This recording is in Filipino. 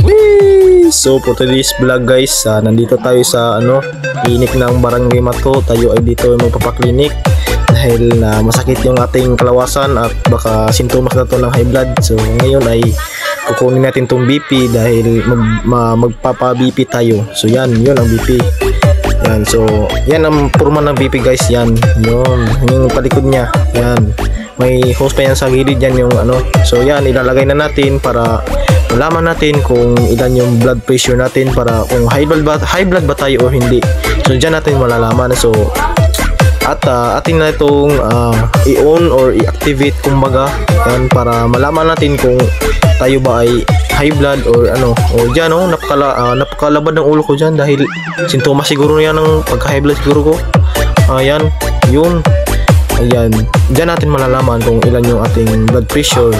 Whee! So for today's vlog guys, nandito tayo sa klinik ng Barangay Mato. Tayo ay dito ay magpapaklinik dahil masakit yung ating kalawasan at baka sintomas na to ng high blood. So ngayon ay kukunin natin tong BP dahil magpapa-BP tayo. So yun ang BP. Yan, so yan ang purma ng BP guys. Yan, yung palikod niya. Yan, may hose pa yan sa gilid, yan yung so yan, ilalagay na natin para malaman natin kung ilan yung blood pressure natin, para kung high blood ba tayo o hindi. So dyan natin malalaman. So at atin na itong i-on or i-activate kumbaga, yan, para malaman natin kung tayo ba ay high blood or o dyan napakalabad ng ulo ko dyan dahil sintomas siguro yan ng pagka high blood siguro ko. Ayan, yun. Ayan, dyan natin malalaman kung ilan yung ating blood pressure.